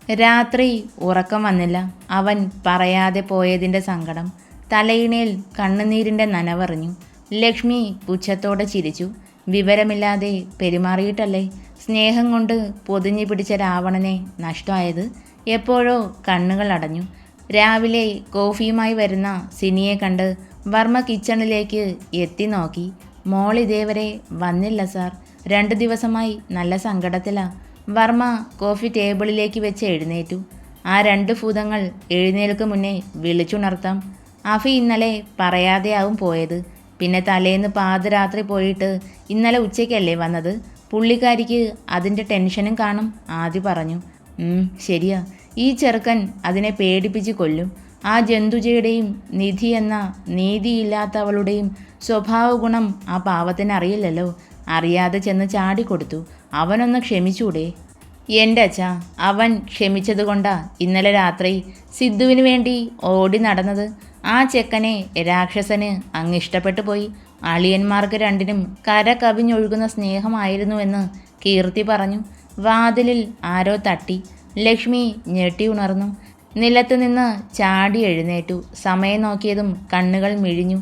രാത്രി ഉറക്കം വന്നില്ല. അവൻ പറയാതെ പോയതിൻ്റെ സങ്കടം. തലയിണയിൽ കണ്ണുനീരിൻ്റെ നനവറിഞ്ഞു. ലക്ഷ്മി പുച്ഛത്തോടെ ചിരിച്ചു. വിവരമില്ലാതെ പെരുമാറിയിട്ടല്ലേ സ്നേഹം കൊണ്ട് പൊതിഞ്ഞു പിടിച്ച രാവണനെ നഷ്ടമായത്. എപ്പോഴോ കണ്ണുകൾ അടഞ്ഞു. രാവിലെ കോഫിയുമായി വരുന്ന സിനിയെ കണ്ട് വർമ്മ കിച്ചണിലേക്ക് എത്തി നോക്കി. മോൾ ഇതേവരെ വന്നില്ല സാർ. 2 ദിവസമായി നല്ല സങ്കടത്തിലാ. വർമ്മ കോഫി ടേബിളിലേക്ക് വെച്ച് എഴുന്നേറ്റു. ആ 2 ഭൂതങ്ങൾ എഴുന്നേൽക്ക് മുന്നേ വിളിച്ചുണർത്താം. അഫി ഇന്നലെ പറയാതെയാവും പോയത്. പിന്നെ തലേന്ന് പാതിരാത്രി പോയിട്ട് ഇന്നലെ ഉച്ചയ്ക്കല്ലേ വന്നത്. പുള്ളിക്കാരിക്ക് അതിൻ്റെ ടെൻഷനും കാണും. ആദ്യ പറഞ്ഞു. ശരിയാ, ഈ ചെറുക്കൻ അതിനെ പേടിപ്പിച്ച് കൊല്ലും. ആ ജന്തുജയുടെയും നിധി എന്ന നീതിയില്ലാത്തവളുടെയും സ്വഭാവ ഗുണം ആ പാവത്തിന് അറിയില്ലല്ലോ. അറിയാതെ ചെന്ന് ചാടിക്കൊടുത്തു. അവനൊന്ന് ക്ഷമിച്ചൂടെ? എൻ്റെ അച്ഛാ, അവൻ ക്ഷമിച്ചതുകൊണ്ടാ ഇന്നലെ രാത്രി സിദ്ധുവിന് വേണ്ടി ഓടി നടന്നത്. ആ ചെക്കനെ രാക്ഷസന് അങ്ങ് ഇഷ്ടപ്പെട്ടു പോയി. അളിയന്മാർക്ക് രണ്ടിനും കര കവിഞ്ഞൊഴുകുന്ന സ്നേഹമായിരുന്നുവെന്ന് കീർത്തി പറഞ്ഞു. വാതിലിൽ ആരോ തട്ടി. ലക്ഷ്മി ഞെട്ടി ഉണർന്നു. നിലത്ത് നിന്ന് ചാടി എഴുന്നേറ്റു. സമയം നോക്കിയതും കണ്ണുകൾ മിഴിഞ്ഞു.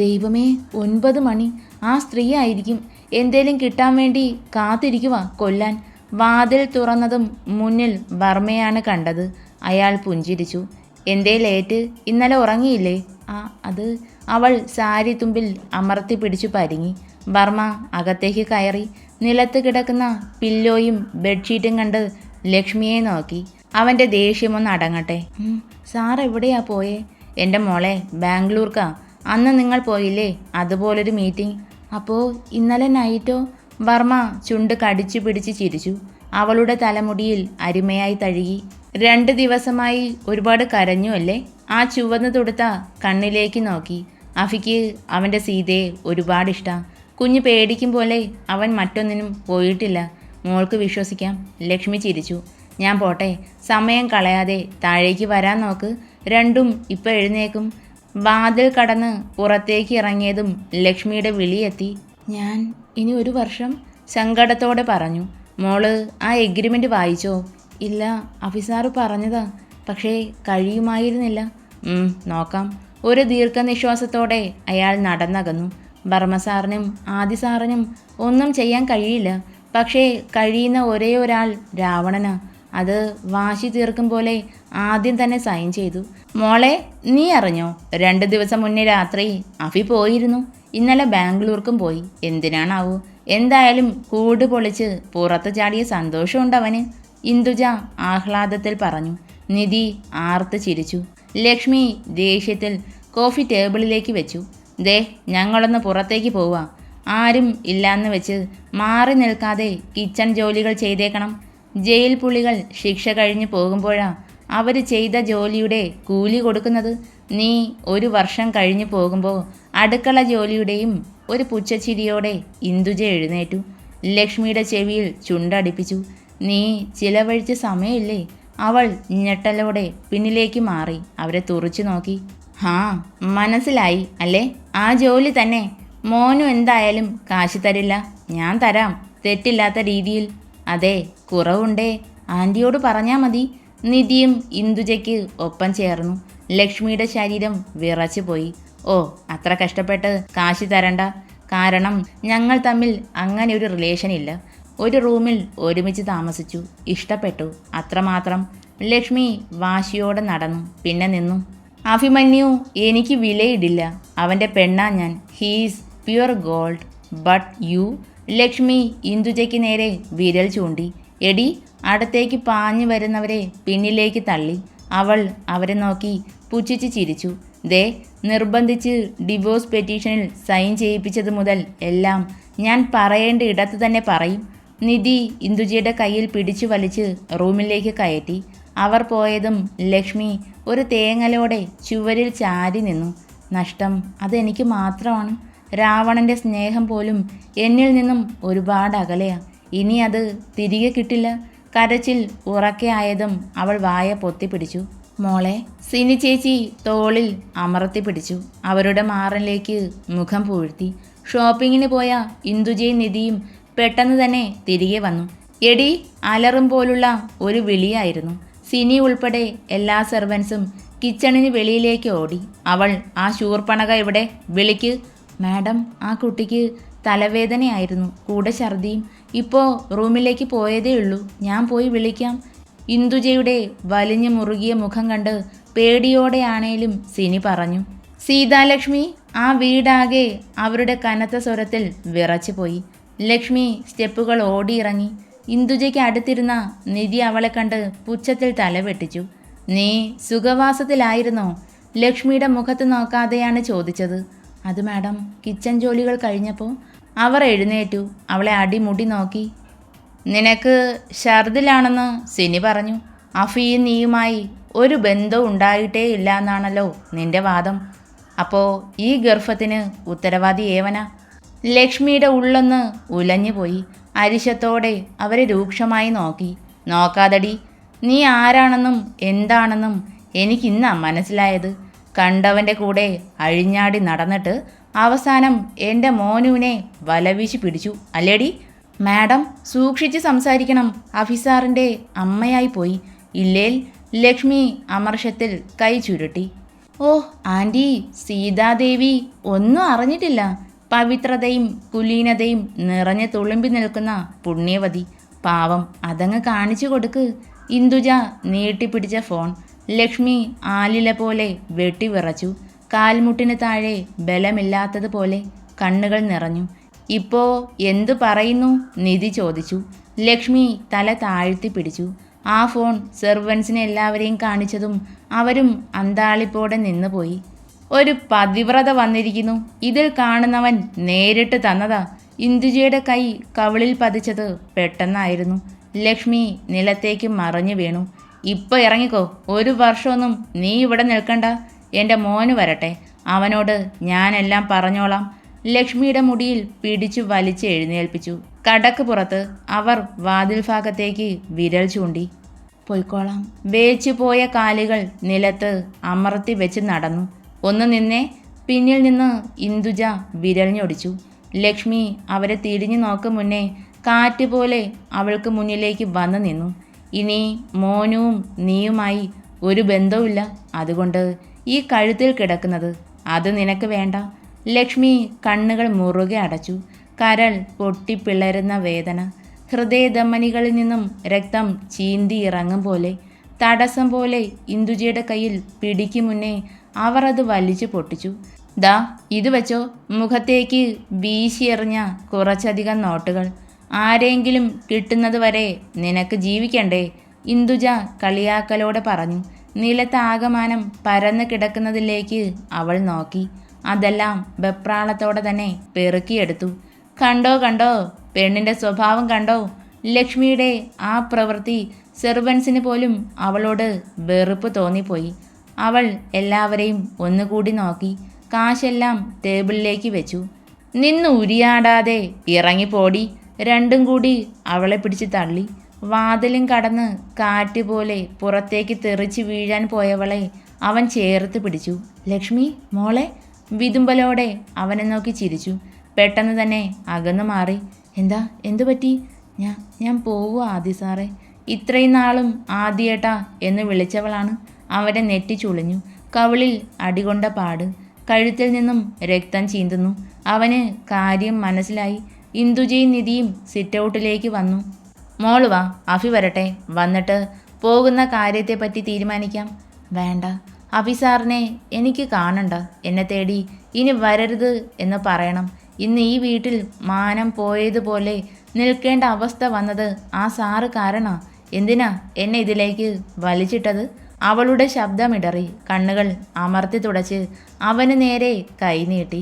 ദൈവമേ, 9 മണി. ആ സ്ത്രീ ആയിരിക്കും. എന്തേലും കിട്ടാൻ വേണ്ടി കാത്തിരിക്കുക കൊല്ലാൻ. വാതിൽ തുറന്നതും മുന്നിൽ വർമ്മയാണ് കണ്ടത്. അയാൾ പുഞ്ചിരിച്ചു. എന്തേ ലേറ്റ്? ഇന്നലെ ഉറങ്ങിയില്ലേ? അത് അവൾ സാരി തുമ്പിൽ അമർത്തി പിടിച്ചു പരിങ്ങി. വർമ്മ അകത്തേക്ക് കയറി. നിലത്ത് കിടക്കുന്ന പില്ലോയും ബെഡ്ഷീറ്റും കണ്ട് ലക്ഷ്മിയെ നോക്കി. അവൻ്റെ ദേഷ്യമൊന്ന് അടങ്ങട്ടെ. സാർ എവിടെയാ പോയേ? എൻ്റെ മോളെ, ബാംഗ്ലൂർക്കാ. അന്ന് നിങ്ങൾ പോയില്ലേ അതുപോലൊരു മീറ്റിംഗ്. അപ്പോൾ ഇന്നലെ നൈറ്റോ? വർമ്മ ചുണ്ട് കടിച്ചു പിടിച്ച് ചിരിച്ചു. അവളുടെ തലമുടിയിൽ അരുമയായി തഴുകി. 2 ദിവസമായി ഒരുപാട് കരഞ്ഞു അല്ലേ? ആ ചുവന്ന് തുടുത്ത കണ്ണിലേക്ക് നോക്കി. അഫിക്ക് അവൻ്റെ സീതയെ ഒരുപാടിഷ്ടാ. കുഞ്ഞ് പേടിക്കും പോലെ അവൻ മറ്റൊന്നിനും പോയിട്ടില്ല. മോൾക്ക് വിശ്വസിക്കാം. ലക്ഷ്മി ചിരിച്ചു. ഞാൻ പോട്ടെ. സമയം കളയാതെ താഴേക്ക് വരാൻ നോക്ക്. രണ്ടും ഇപ്പം എഴുന്നേക്കും. വാതിൽ കടന്ന് പുറത്തേക്ക് ഇറങ്ങിയതും ലക്ഷ്മിയുടെ വിളിയെത്തി. ഞാൻ ഇനി 1 വർഷം? സങ്കടത്തോടെ പറഞ്ഞു. മോള് ആ എഗ്രിമെൻ്റ് വായിച്ചോ? ഇല്ല, അഫിസാറ് പറഞ്ഞതാ. പക്ഷേ കഴിയുമായിരുന്നില്ല. നോക്കാം. ഒരു ദീർഘനിശ്വാസത്തോടെ അയാൾ നടന്നകന്നു. വർമ്മ സാറിനും ആദി സാറിനും ഒന്നും ചെയ്യാൻ കഴിയില്ല. പക്ഷേ കഴിയുന്ന ഒരേ ഒരാൾ രാവണനാ. അത് വാശി തീർക്കും പോലെ ആദ്യം തന്നെ സൈൻ ചെയ്തു. മോളെ, നീ അറിഞ്ഞോ? 2 ദിവസം മുന്നേ രാത്രി അഫി പോയിരുന്നു. ഇന്നലെ ബാംഗ്ലൂർക്കും പോയി. എന്തിനാണാവൂ? എന്തായാലും കൂട് പൊളിച്ച് പുറത്ത് ചാടിയ സന്തോഷമുണ്ടവന്. ഇന്ദുജ ആഹ്ലാദത്തിൽ പറഞ്ഞു. നിധി ആർത്ത് ചിരിച്ചു. ലക്ഷ്മി ദേഷ്യത്തിൽ കോഫി ടേബിളിലേക്ക് വെച്ചു. ദേ, ഞങ്ങളൊന്ന് പുറത്തേക്ക് പോവാ. ആരും ഇല്ലാന്ന് വെച്ച് മാറി നിൽക്കാതെ കിച്ചൺ ജോലികൾ ചെയ്തേക്കണം. ജയിൽ പുള്ളികൾ ശിക്ഷ കഴിഞ്ഞ് പോകുമ്പോഴാ അവർ ചെയ്ത ജോലിയുടെ കൂലി കൊടുക്കുന്നത്. നീ 1 വർഷം കഴിഞ്ഞ് പോകുമ്പോൾ അടുക്കള ജോലിയുടെയും. ഒരു പുച്ഛച്ചിരിയോടെ ഇന്ദുജ എഴുന്നേറ്റു. ലക്ഷ്മിയുടെ ചെവിയിൽ ചുണ്ടടിപ്പിച്ചു. നീ ചിലവഴിച്ച സമയമില്ലേ? അവൾ ഞെട്ടലോടെ പിന്നിലേക്ക് മാറി അവരെ തുറച്ചു നോക്കി. മനസ്സിലായി അല്ലേ? ആ ജോലി തന്നെ. മോനും എന്തായാലും കാശ് തരില്ല. ഞാൻ തരാം, തെറ്റില്ലാത്ത രീതിയിൽ. അതെ, കുറവുണ്ടേ. ആൻറ്റിയോട് പറഞ്ഞാൽ മതി. നിധിയും ഇന്ദുജയ്ക്ക് ഒപ്പം ചേർന്നു. ലക്ഷ്മിയുടെ ശരീരം വിറച്ചു പോയി. ഓ, അത്ര കഷ്ടപ്പെട്ട് കാശ് തരണ്ട. കാരണം ഞങ്ങൾ തമ്മിൽ അങ്ങനെ ഒരു റിലേഷൻ ഇല്ല. ഒരു റൂമിൽ ഒരുമിച്ച് താമസിച്ചു. ഇഷ്ടപ്പെട്ടു, അത്രമാത്രം. ലക്ഷ്മി വാശിയോടെ നടന്നു. പിന്നെ നിന്നു. അഭിമന്യു എനിക്ക് വിലയിടില്ല. അവൻ്റെ പെണ്ണാ ഞാൻ. He's pure gold. But you? Lakshmi ഇന്ദുജയ്ക്ക് നേരെ വിരൽ ചൂണ്ടി. എടി, അടുത്തേക്ക് പാഞ്ഞു വരുന്നവരെ പിന്നിലേക്ക് തള്ളി. അവൾ അവരെ നോക്കി പുച്ഛിച്ച് ചിരിച്ചു. ദേ, നിർബന്ധിച്ച് ഡിവോഴ്സ് പെറ്റീഷനിൽ സൈൻ ചെയ്യിപ്പിച്ചത് മുതൽ എല്ലാം ഞാൻ പറയേണ്ട ഇടത്ത് തന്നെ പറയും. നിധി ഇന്ദുജയുടെ കയ്യിൽ പിടിച്ചു വലിച്ച് റൂമിലേക്ക് കയറ്റി. അവർ പോയതും ലക്ഷ്മി ഒരു തേങ്ങലോടെ ചുവരിൽ ചാരി നിന്നു. നഷ്ടം അതെനിക്ക് മാത്രമാണ്. രാവണൻ്റെ സ്നേഹം പോലും എന്നിൽ നിന്നും ഒരുപാട് അകലെയാ. ഇനി അത് തിരികെ കിട്ടില്ല. കരച്ചിൽ ഉറക്കെ ആയതും അവൾ വായ പൊത്തിപ്പിടിച്ചു. മോളെ, സിനി ചേച്ചി തോളിൽ അമർത്തി പിടിച്ചു. അവരുടെ മാറിലേക്ക് മുഖം പൂഴ്ത്തി. ഷോപ്പിങ്ങിന് പോയ ഇന്ദുജയും നിധിയും പെട്ടെന്ന് തന്നെ തിരികെ വന്നു. എടി, അലറും പോലുള്ള ഒരു വിളിയായിരുന്നു. സിനി ഉൾപ്പെടെ എല്ലാ സെർവൻസും കിച്ചണിന് വെളിയിലേക്ക് ഓടി. അവൾ ആ ശൂർപ്പണക ഇവിടെ വിളിക്ക്. മാഡം, ആ കുട്ടിക്ക് തലവേദനയായിരുന്നു, കൂടെ ഛർദിയും. ഇപ്പോൾ റൂമിലേക്ക് പോയതേ ഉള്ളൂ, ഞാൻ പോയി വിളിക്കാം. ഇന്ദുജയുടെ വലിഞ്ഞു മുറുകിയ മുഖം കണ്ട് പേടിയോടെയാണേലും സിനി പറഞ്ഞു. സീതാലക്ഷ്മി, ആ വീടാകെ അവരുടെ കനത്ത സ്വരത്തിൽ വിറച്ചുപോയി. ലക്ഷ്മി സ്റ്റെപ്പുകൾ ഓടിയിറങ്ങി. ഇന്ദുജയ്ക്ക് അടുത്തിരുന്ന നിധി അവളെ കണ്ട് പുച്ഛത്തിൽ തലവെട്ടിച്ചു. നീ സുഖവാസത്തിലായിരുന്നോ? ലക്ഷ്മിയുടെ മുഖത്ത് നോക്കാതെയാണ് ചോദിച്ചത്. അത് മാഡം, കിച്ചൺ ജോലികൾ കഴിഞ്ഞപ്പോൾ. അവർ എഴുന്നേറ്റു. അവളെ അടിമുടി നോക്കി. നിനക്ക് ഛർദിലാണെന്ന് സിനി പറഞ്ഞു. അഫിയും നീയുമായി ഒരു ബന്ധവും ഉണ്ടായിട്ടേ ഇല്ല എന്നാണല്ലോ നിന്റെ വാദം. അപ്പോൾ ഈ ഗർഭത്തിന് ഉത്തരവാദി ഏവനാ? ലക്ഷ്മിയുടെ ഉള്ളൊന്ന് ഉലഞ്ഞുപോയി. അരിശത്തോടെ അവരെ രൂക്ഷമായി നോക്കി. നോക്കാതടി, നീ ആരാണെന്നും എന്താണെന്നും എനിക്കിന്നാ മനസ്സിലായത്. കണ്ടവൻ്റെ കൂടെ അഴിഞ്ഞാടി നടന്നിട്ട് അവസാനം എൻ്റെ മോനുവിനെ വലവീശി പിടിച്ചു അല്ലേടി? മാഡം, സൂക്ഷിച്ച് സംസാരിക്കണം. അഫിസാറിൻ്റെ അമ്മയായി പോയി. ഇല്ലേൽ ലക്ഷ്മി അമർഷത്തിൽ കൈ ചുരുട്ടി. ഓ ആൻറ്റി, സീതാദേവി ഒന്നും അറിഞ്ഞിട്ടില്ല. പവിത്രതയും കുലീനതയും നിറഞ്ഞു തുളുമ്പി നിൽക്കുന്ന പുണ്യവതി. പാവം, അതങ്ങ് കാണിച്ചു കൊടുക്ക്. ഇന്ദുജ നീട്ടിപ്പിടിച്ച ഫോൺ. ലക്ഷ്മി ആലില പോലെ വെട്ടിവിറച്ചു. കാൽമുട്ടിന് താഴെ ബലമില്ലാത്തതുപോലെ കണ്ണുകൾ നിറഞ്ഞു. ഇപ്പോ എന്തു പറയുന്നു? നിധി ചോദിച്ചു. ലക്ഷ്മി തല താഴ്ത്തി പിടിച്ചു. ആ ഫോൺ സെർവൻസിനെ എല്ലാവരെയും കാണിച്ചതും അവരും അന്താളിപ്പോടെ നിന്നുപോയി. ഒരു പതിവ്രത വന്നിരിക്കുന്നു. ഇതിൽ കാണുന്നവൻ നേരിട്ട് തന്നതാ. ഇന്ദുജയുടെ കൈ കവിളിൽ പതിച്ചത് പെട്ടെന്നായിരുന്നു. ലക്ഷ്മി നിലത്തേക്ക് മറിഞ്ഞു വീണു. ഇപ്പൊ ഇറങ്ങിക്കോ. ഒരു വർഷമൊന്നും നീ ഇവിടെ നിൽക്കണ്ട. എൻ്റെ മോന് വരട്ടെ, അവനോട് ഞാനെല്ലാം പറഞ്ഞോളാം. ലക്ഷ്മിയുടെ മുടിയിൽ പിടിച്ചു വലിച്ച് എഴുന്നേൽപ്പിച്ചു. കടക്ക് പുറത്ത് അവർ വാതിൽ ഭാഗത്തേക്ക് വിരൽ ചൂണ്ടി. പൊയ്ക്കോളാം. വേച്ചുപോയ കാലുകൾ നിലത്ത് അമർത്തി വെച്ച് നടന്നു. ഒന്ന് നിന്നേ. പിന്നിൽ നിന്ന് ഇന്ദുജ വിരൽഞ്ഞൊടിച്ചു. ലക്ഷ്മി അവരെ തിരിഞ്ഞു നോക്കും മുന്നേ കാറ്റ് പോലെ അവൾക്ക് മുന്നിലേക്ക് വന്നു നിന്നു. ഇനി മോനുവും നീയുമായി ഒരു ബന്ധവുമില്ല. അതുകൊണ്ട് ഈ കഴുത്തിൽ കിടക്കുന്നത് അത് നിനക്ക് വേണ്ട. ലക്ഷ്മി കണ്ണുകൾ മുറുകെ അടച്ചു. കരൾ പൊട്ടിപ്പിളരുന്ന വേദന. ഹൃദയധമനികളിൽ നിന്നും രക്തം ചീന്തി ഇറങ്ങും പോലെ. തടസ്സം പോലെ ഇന്ദുജയുടെ കയ്യിൽ പിടിക്കും മുന്നേ അവർ അത് വലിച്ചു പൊട്ടിച്ചു. ദാ ഇത് വെച്ചോ. മുഖത്തേക്ക് വീശിയെറിഞ്ഞ കുറച്ചധികം നോട്ടുകൾ. ആരെങ്കിലും കിട്ടുന്നത് വരെ നിനക്ക് ജീവിക്കണ്ടേ? ഇന്ദുജ കളിയാക്കലോടെ പറഞ്ഞു. നിലത്താകമാനം പരന്നു കിടക്കുന്നതിലേക്ക് അവൾ നോക്കി. അതെല്ലാം വെപ്രാളത്തോടെ തന്നെ പെറുക്കിയെടുത്തു. കണ്ടോ കണ്ടോ, പെണ്ണിൻ്റെ സ്വഭാവം കണ്ടോ? ലക്ഷ്മിയുടെ ആ പ്രവൃത്തി സെർവൻസിന് പോലും അവളോട് വെറുപ്പ് തോന്നിപ്പോയി. അവൾ എല്ലാവരെയും ഒന്നുകൂടി നോക്കി. കാശെല്ലാം ടേബിളിലേക്ക് വെച്ചു. നിന്ന് ഉരിയാടാതെ ഇറങ്ങിപ്പോടി. രണ്ടും കൂടി അവളെ പിടിച്ച് തള്ളി. വാതിലും കടന്ന് കാറ്റ് പോലെ പുറത്തേക്ക് തെറിച്ച് വീഴാൻ പോയവളെ അവൻ ചേർത്ത് പിടിച്ചു. ലക്ഷ്മി മോളെ. വിതുമ്പലോടെ അവനെ നോക്കി ചിരിച്ചു. പെട്ടെന്ന് തന്നെ അകന്നു മാറി. എന്തു പറ്റി? ഞാൻ പോവുക ആദി സാറേ. ഇത്രയും നാളും ആദിയേട്ടാ എന്ന് വിളിച്ചവളാണ്. അവനെ നെറ്റി ചുളിഞ്ഞു. കവിളിൽ അടികൊണ്ട പാട്. കഴുത്തിൽ നിന്നും രക്തം ചീന്തുന്നു. അവന് കാര്യം മനസ്സിലായി. ഇന്ദുജയും നിധിയും സിറ്റൗട്ടിലേക്ക് വന്നു. മോള് വാ, അഫി വരട്ടെ. വന്നിട്ട് പോകുന്ന കാര്യത്തെപ്പറ്റി തീരുമാനിക്കാം. വേണ്ട, അഫി സാറിനെ എനിക്ക് കാണണ്ട. എന്നെ തേടി ഇനി വരരുത് എന്ന് പറയണം. ഇന്ന് ഈ വീട്ടിൽ മാനം പോയതുപോലെ നിൽക്കേണ്ട അവസ്ഥ വന്നത് ആ സാറ് കാരണാ. എന്തിനാ എന്നെ ഇതിലേക്ക് വലിച്ചിട്ടത്? അവളുടെ ശബ്ദമിടറി. കണ്ണുകൾ അമർത്തി തുടച്ച് അവന് നേരെ കൈനീട്ടി.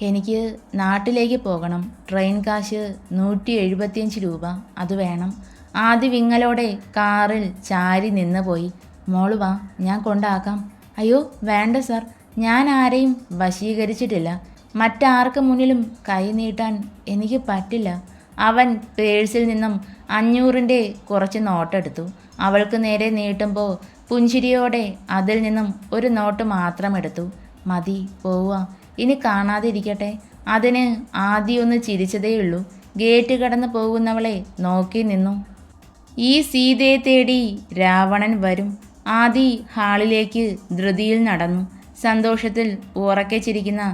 എനിക്ക് നാട്ടിലേക്ക് പോകണം. ട്രെയിൻ കാശ് 175 രൂപ. അത് വേണം. ആദ്യ വിങ്ങലോടെ കാറിൽ ചാരി നിന്ന് പോയി. മോള് വാ, ഞാൻ കൊണ്ടാക്കാം. അയ്യോ വേണ്ട സാർ, ഞാൻ ആരെയും വശീകരിച്ചിട്ടില്ല. മറ്റാർക്ക് മുന്നിലും കൈ നീട്ടാൻ എനിക്ക് പറ്റില്ല. അവൻ പേഴ്സിൽ നിന്നും 500ൻ്റെ കുറച്ച് നോട്ടെടുത്തു. അവൾക്ക് നേരെ നീട്ടുമ്പോൾ പുഞ്ചിരിയോടെ അതിൽ നിന്നും ഒരു നോട്ട് മാത്രം എടുത്തു. മതി, പോവുക. ഇനി കാണാതിരിക്കട്ടെ. അതിന് ആദ്യമൊന്ന് ചിരിച്ചതേയുള്ളൂ. ഗേറ്റ് കടന്ന് പോകുന്നവളെ നോക്കി നിന്നു. ഈ സീതയെ തേടി രാവണൻ വരും. ആദി ഹാളിലേക്ക് ധൃതിയിൽ നടന്നു. സന്തോഷത്തിൽ ഉറക്കെ ചിരിക്കുന്ന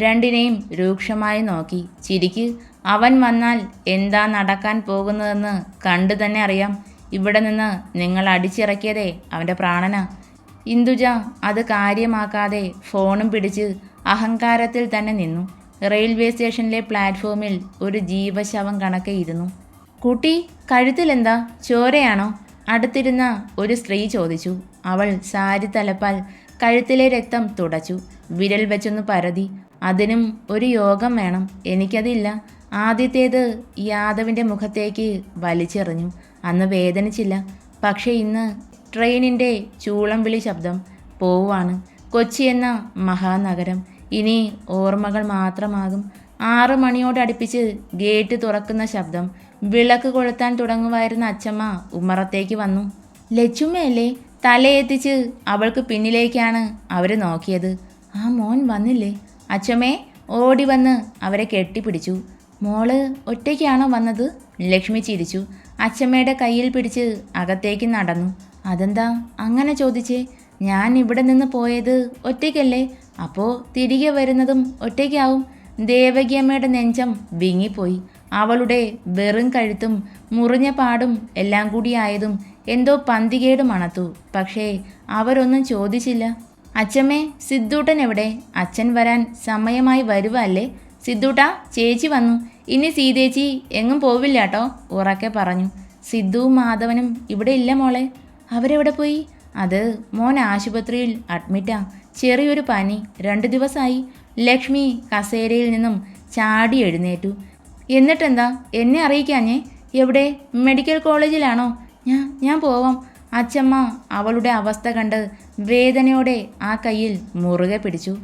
രണ്ടിനെയും രൂക്ഷമായി നോക്കി. ചിരിക്ക്, അവൻ വന്നാൽ എന്താ നടക്കാൻ പോകുന്നതെന്ന് കണ്ടു തന്നെ അറിയാം. ഇവിടെ നിന്ന് നിങ്ങൾ അടിച്ചിറക്കിയതേ അവൻ്റെ പ്രാണനാ. ഇന്ദുജ അത് കാര്യമാക്കാതെ ഫോണും പിടിച്ച് അഹങ്കാരത്തിൽ തന്നെ നിന്നു. റെയിൽവേ സ്റ്റേഷനിലെ പ്ലാറ്റ്ഫോമിൽ ഒരു ജീവശവം കണക്കെ ഇരുന്നു. കുട്ടി, കഴുത്തിലെന്താ, ചോരയാണോ? അടുത്തിരുന്ന ഒരു സ്ത്രീ ചോദിച്ചു. അവൾ സാരി തലപ്പാൽ കഴുത്തിലെ രക്തം തുടച്ചു. വിരൽ വെച്ചൊന്ന് പരതി. അതിനും ഒരു യോഗം വേണം, എനിക്കതില്ല. ആദ്യത്തേത് യാദവിൻ്റെ മുഖത്തേക്ക് വലിച്ചെറിഞ്ഞു. അന്ന് വേദനിച്ചില്ല. പക്ഷേ ഇന്ന് ട്രെയിനിൻ്റെ ചൂളം വിളി ശബ്ദം. പോവാണ് കൊച്ചി എന്ന മഹാനഗരം. ഇനി ഓർമ്മകൾ മാത്രമാകും. 6 മണിയോടടുപ്പിച്ച് ഗേറ്റ് തുറക്കുന്ന ശബ്ദം. വിളക്ക് കൊളുത്താൻ തുടങ്ങുമായിരുന്ന അച്ചമ്മ ഉമ്മറത്തേക്ക് വന്നു. ലച്ചുമ്മയല്ലേ? തലയെത്തിച്ച് അവൾക്ക് പിന്നിലേക്കാണ് അവർ നോക്കിയത്. ആ മോൻ വന്നില്ലേ? അച്ചമ്മേ ഓടി വന്ന് അവരെ കെട്ടിപ്പിടിച്ചു. മോള് ഒറ്റയ്ക്കാണോ വന്നത്? ലക്ഷ്മി ചിരിച്ചു. അച്ചമ്മയുടെ കയ്യിൽ പിടിച്ച് അകത്തേക്ക് നടന്നു. അതെന്താ അങ്ങനെ ചോദിച്ചേ? ഞാൻ ഇവിടെ നിന്ന് പോയത് ഒറ്റയ്ക്കല്ലേ, അപ്പോൾ തിരികെ വരുന്നതും ഒറ്റയ്ക്കാവും. ദേവകിയമ്മയുടെ നെഞ്ചം വിങ്ങിപ്പോയി. അവളുടെ വെറും കഴുത്തും മുറിഞ്ഞ പാടും എല്ലാം കൂടിയായതും എന്തോ പന്തികേട് മണത്തു. പക്ഷേ അവരൊന്നും ചോദിച്ചില്ല. അച്ചമ്മേ, സിദ്ധൂട്ടൻ എവിടെ? അച്ഛൻ വരാൻ സമയമായി വരുവല്ലേ? സിദ്ധൂട്ടാ, ചേച്ചി വന്നു. ഇനി സീതേച്ചി എങ്ങും പോവില്ല കേട്ടോ, ഉറക്കെ പറഞ്ഞു. സിദ്ധുവും മാധവനും ഇവിടെ ഇല്ല മോളെ. അവരെവിടെ പോയി? അത് മോൻ ആശുപത്രിയിൽ അഡ്മിറ്റാ. ചെറിയൊരു പനി, 2 ദിവസമായി. ലക്ഷ്മി കസേരയിൽ നിന്നും ചാടി എഴുന്നേറ്റു. എന്നിട്ടെന്താ എന്നെ അറിയിക്കാഞ്ഞേ? എവിടെ? മെഡിക്കൽ കോളേജിലാണോ? ഞാൻ പോവാം. അച്ചമ്മ അവളുടെ അവസ്ഥ കണ്ട് വേദനയോടെ ആ കയ്യിൽ മുറുകെ പിടിച്ചു.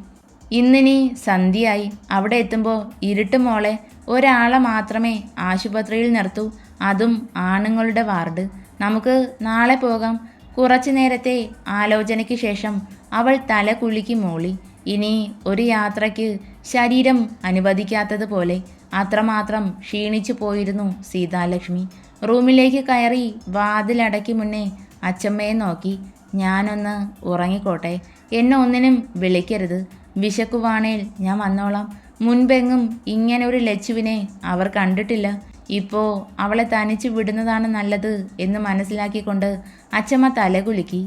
ഇന്നിനി സന്ധ്യയായി. അവിടെ എത്തുമ്പോൾ ഇരുട്ട് മോളെ. ഒരാളെ മാത്രമേ ആശുപത്രിയിൽ നിർത്തൂ, അതും ആണുങ്ങളുടെ വാർഡ്. നമുക്ക് നാളെ പോകാം. കുറച്ചു നേരത്തെ ആലോചനയ്ക്ക് ശേഷം അവൾ തല കുലുക്കി മൂളി. ഇനി ഒരു യാത്രയ്ക്ക് ശരീരം അനുവദിക്കാത്തതുപോലെ അത്രമാത്രം ക്ഷീണിച്ചു പോയിരുന്നു സീതാലക്ഷ്മി. റൂമിലേക്ക് കയറി വാതിലടയ്ക്ക് മുന്നേ അച്ചമ്മയെ നോക്കി. ഞാനൊന്ന് ഉറങ്ങിക്കോട്ടെ, എന്നെ ഒന്നിനും വിളിക്കരുത്. വിശക്കുവാണേൽ ഞാൻ വന്നോളാം. മുൻപെങ്ങും ഇങ്ങനെ ഒരു ലച്ചുവിനെ അവർ കണ്ടിട്ടില്ല. ഇപ്പോൾ അവളെ തനിച്ച് വിടുന്നതാണ് നല്ലത് എന്ന് മനസ്സിലാക്കിക്കൊണ്ട് അച്ചമ്മ തലകുലുക്കി.